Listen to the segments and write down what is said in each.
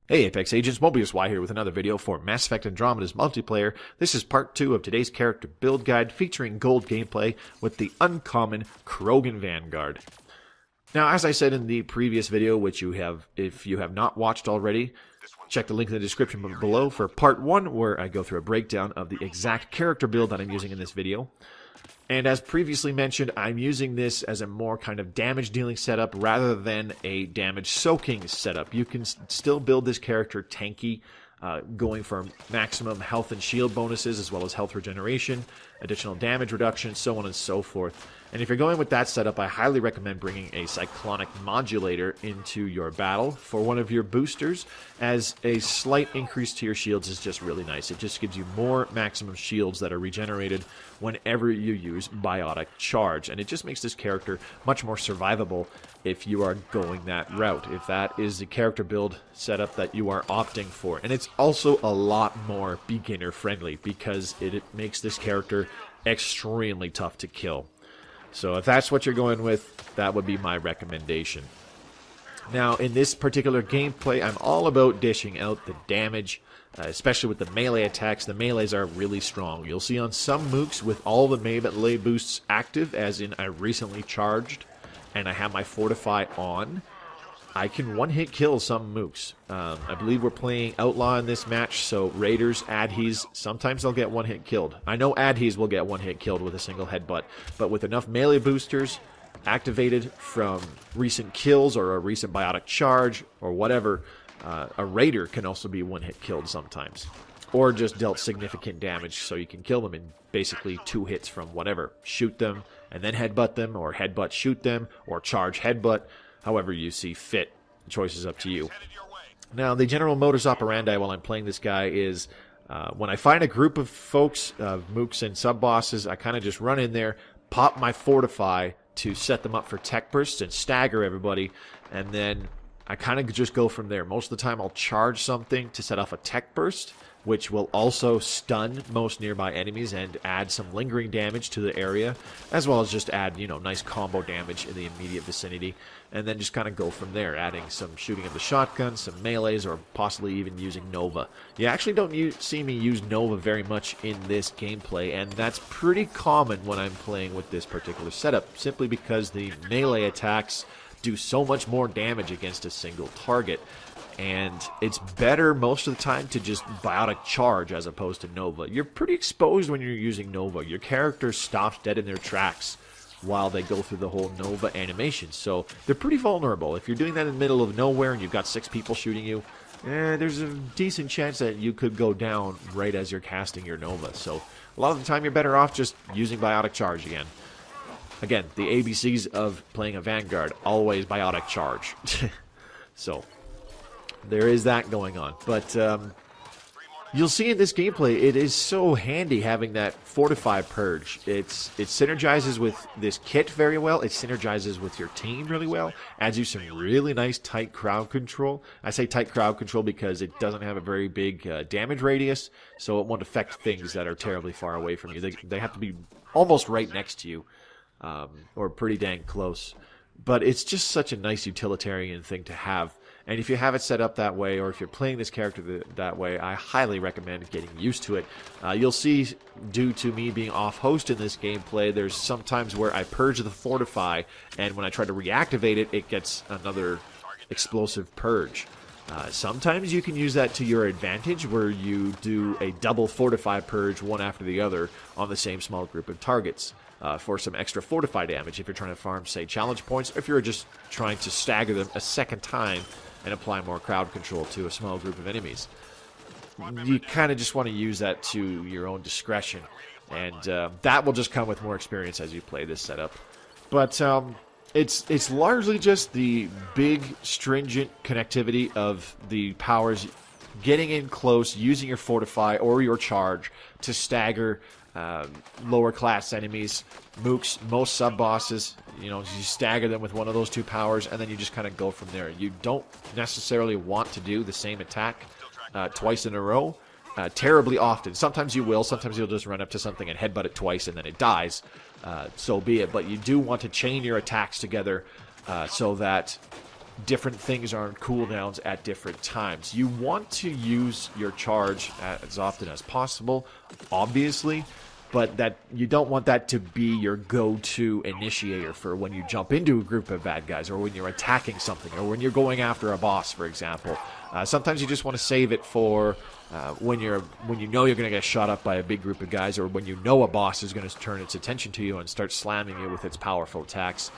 Hey Apex Agents, Mobius Y here with another video for Mass Effect Andromeda's multiplayer. This is part 2 of today's character build guide featuring gold gameplay with the uncommon Krogan Vanguard. Now, as I said in the previous video, which if you have not watched already, check the link in the description below for part 1, where I go through a breakdown of the exact character build that I'm using in this video. And as previously mentioned, I'm using this as a more kind of damage-dealing setup rather than a damage-soaking setup. You can still build this character tanky, going for maximum health and shield bonuses, as well as health regeneration, additional damage reduction, so on and so forth. And if you're going with that setup, I highly recommend bringing a cyclonic modulator into your battle for one of your boosters, as a slight increase to your shields is just really nice. It just gives you more maximum shields that are regenerated whenever you use Biotic charge, and it just makes this character much more survivable if you are going that route, if that is the character build setup that you are opting for. And it's also a lot more beginner friendly because it makes this character extremely tough to kill. So if that's what you're going with, that would be my recommendation. Now, in this particular gameplay, I'm all about dishing out the damage, especially with the melee attacks. The melees are really strong. You'll see on some mooks with all the melee boosts active, as in I recently charged, and I have my Fortify on, I can one-hit kill some mooks. I believe we're playing Outlaw in this match, so Raiders, Adhees, sometimes they'll get one-hit killed. I know Adhees will get one-hit killed with a single headbutt, but with enough melee boosters activated from recent kills or a recent Biotic charge or whatever, a Raider can also be one-hit killed sometimes. Or just dealt significant damage, so you can kill them in basically 2 hits from whatever. Shoot them, and then headbutt them, or headbutt shoot them, or charge headbutt. However you see fit. The choice is up to you. Now, the general modus operandi while I'm playing this guy is when I find a group of folks, mooks and sub-bosses, I kind of just run in there, pop my Fortify to set them up for tech bursts and stagger everybody, and then I kind of just go from there. Most of the time I'll charge something to set off a tech burst, which will also stun most nearby enemies and add some lingering damage to the area, as well as just add, nice combo damage in the immediate vicinity, and then just kind of go from there, adding some shooting of the shotgun, some melees, or possibly even using Nova. You actually don't see me use Nova very much in this gameplay, and that's pretty common when I'm playing with this particular setup, simply because the melee attacks do so much more damage against a single target. And it's better most of the time to just Biotic charge as opposed to Nova. You're pretty exposed when you're using Nova. Your character stops dead in their tracks while they go through the whole Nova animation. So they're pretty vulnerable. If you're doing that in the middle of nowhere and you've got 6 people shooting you, there's a decent chance that you could go down right as you're casting your Nova. So a lot of the time you're better off just using Biotic charge again. Again, the ABCs of playing a Vanguard, always Biotic charge. So there is that going on. But you'll see in this gameplay, it is so handy having that Fortify purge. It synergizes with this kit very well. It synergizes with your team really well. Adds you some really nice tight crowd control. I say tight crowd control because it doesn't have a very big damage radius, so it won't affect things that are terribly far away from you. They have to be almost right next to you, or pretty dang close. But it's just such a nice utilitarian thing to have. And if you have it set up that way, or if you're playing this character that way, I highly recommend getting used to it. You'll see, due to me being off-host in this gameplay, there's some times where I purge the Fortify, and when I try to reactivate it, it gets another explosive purge. Sometimes you can use that to your advantage, where you do a double Fortify purge, one after the other, on the same small group of targets. For some extra Fortify damage if you're trying to farm, say, challenge points, or if you're just trying to stagger them a second time and apply more crowd control to a small group of enemies. You kind of just want to use that to your own discretion, and that will just come with more experience as you play this setup. But it's largely just the big, stringent connectivity of the powers, getting in close, using your Fortify or your charge to stagger lower class enemies, mooks, most sub-bosses. You stagger them with one of those 2 powers, and then you just kind of go from there. You don't necessarily want to do the same attack twice in a row terribly often. Sometimes you will. Sometimes you'll just run up to something and headbutt it twice, and then it dies. So be it. But you do want to chain your attacks together so that different things are on cooldowns at different times. You want to use your charge as often as possible, obviously, but that you don't want that to be your go-to initiator for when you jump into a group of bad guys, or when you're attacking something, or when you're going after a boss, for example. Sometimes you just want to save it for when you know you're going to get shot up by a big group of guys, or when you know a boss is going to turn its attention to you and start slamming you with its powerful attacks.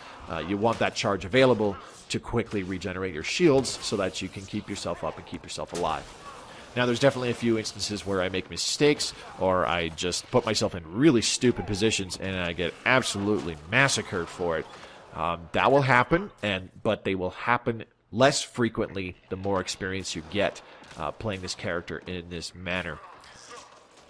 You want that charge available to quickly regenerate your shields so that you can keep yourself up and keep yourself alive. Now, there's definitely a few instances where I make mistakes, or I just put myself in really stupid positions and I get absolutely massacred for it. That will happen, but they will happen less frequently the more experience you get playing this character in this manner.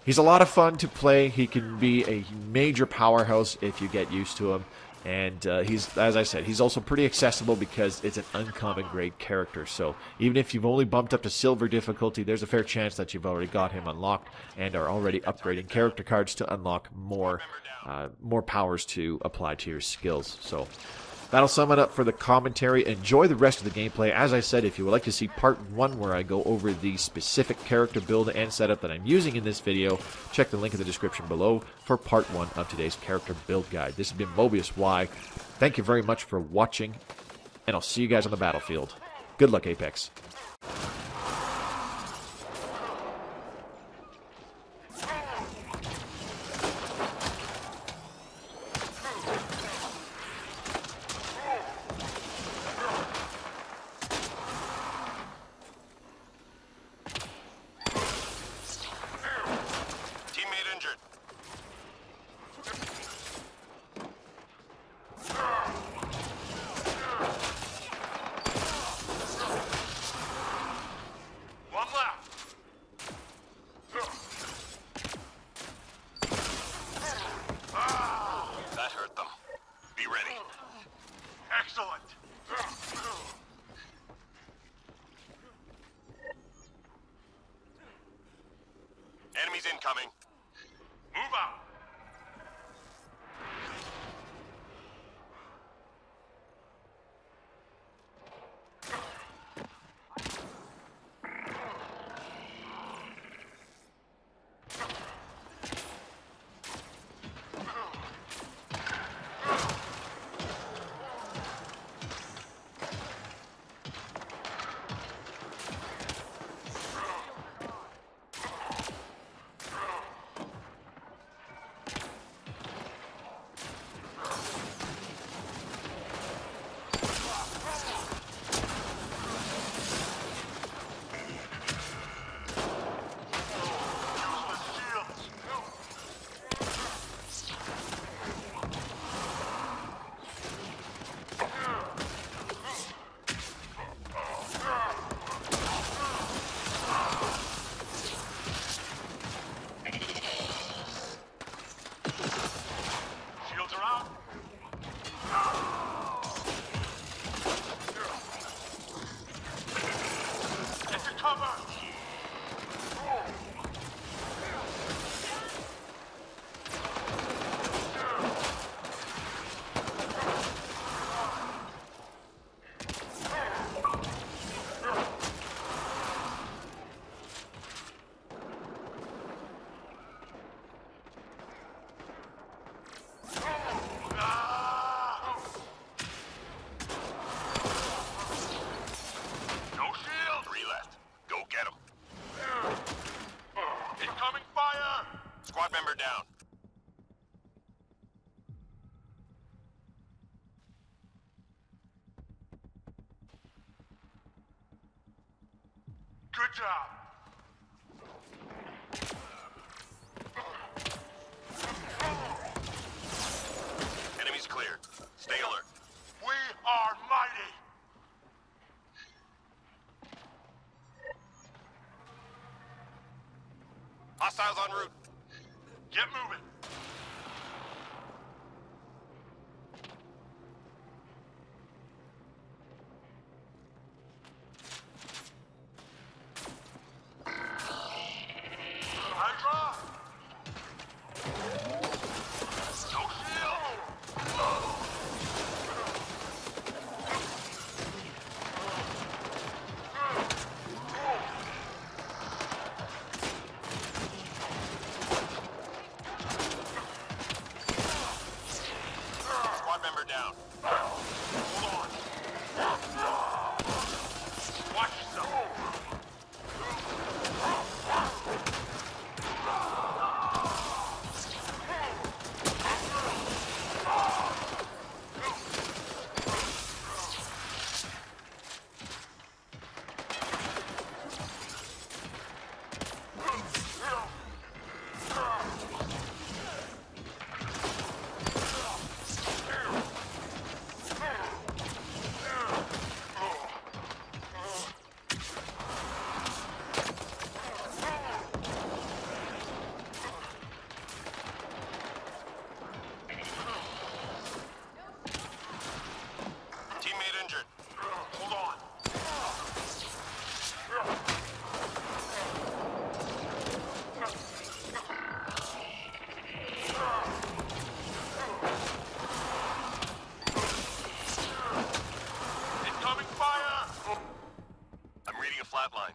He's a lot of fun to play. He can be a major powerhouse if you get used to him. And he's, as I said, he's also pretty accessible because it's an uncommon grade character. So even if you've only bumped up to silver difficulty, there's a fair chance that you've already got him unlocked and are already upgrading character cards to unlock more powers to apply to your skills. So that'll sum it up for the commentary. Enjoy the rest of the gameplay. As I said, if you would like to see part 1 where I go over the specific character build and setup that I'm using in this video, check the link in the description below for part 1 of today's character build guide. This has been Mobius Y. Thank you very much for watching, and I'll see you guys on the battlefield. Good luck, Apex. Enemies incoming. Move out. Squad member down. Good job. Enemies cleared. Stay alert. We are mighty. Hostiles en route. Get moving. Hydra! No shield! Hammer down. Hold on. Watch yourself. Teammate injured. Hold on. Incoming fire! I'm reading a flatline.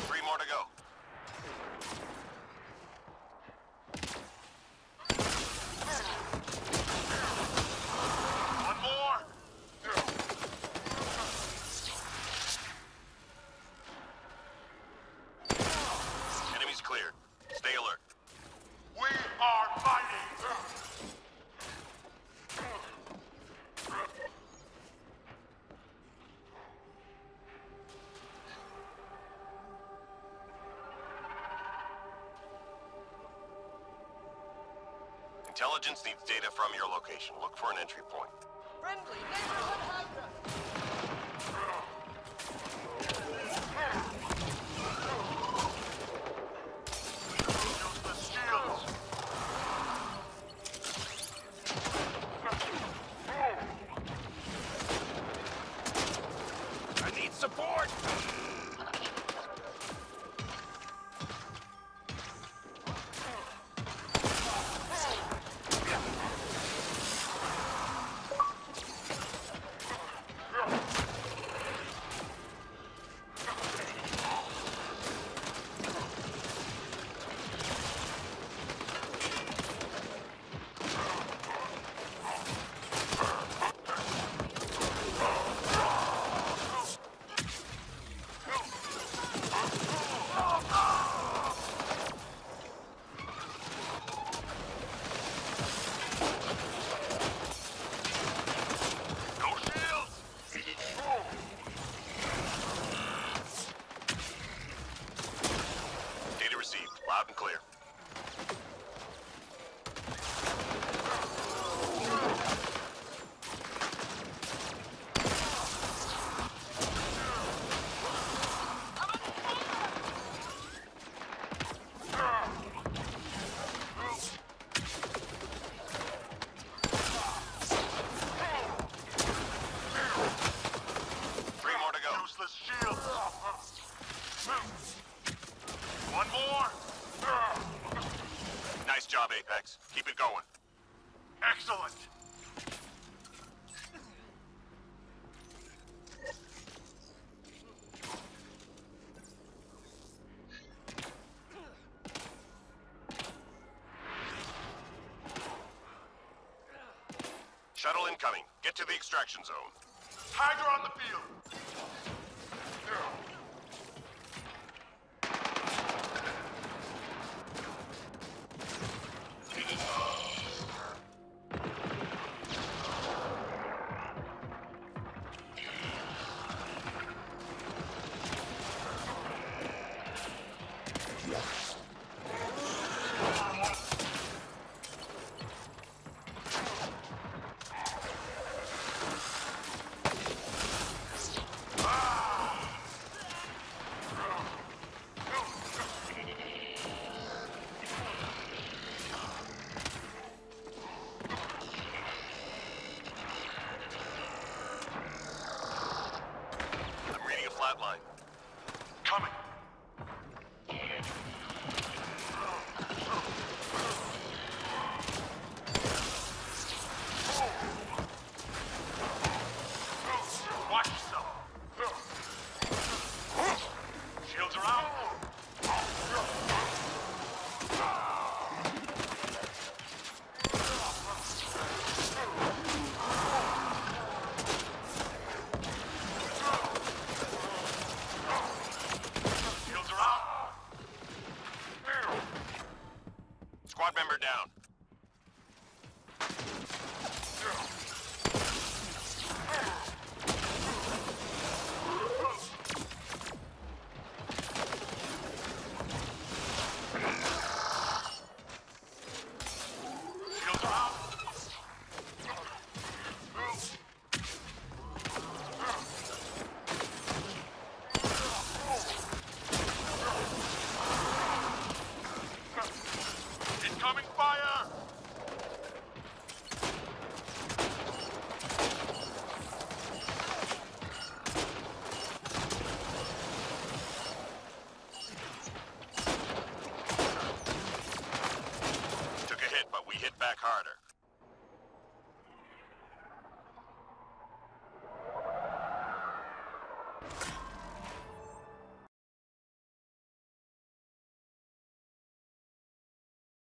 Three more to go. One more. Enemies cleared. Stay alert. We are fighting. Intelligence needs data from your location. Look for an entry point. Friendly neighborhood Hydra! Use the shields. I need support. No shields. Data received. Loud and clear. Three more to go. Useless shields. One more. Nice job, Apex. Keep it going. Excellent. Shuttle incoming. Get to the extraction zone. Hydra on the field. Took a hit, but we hit back harder.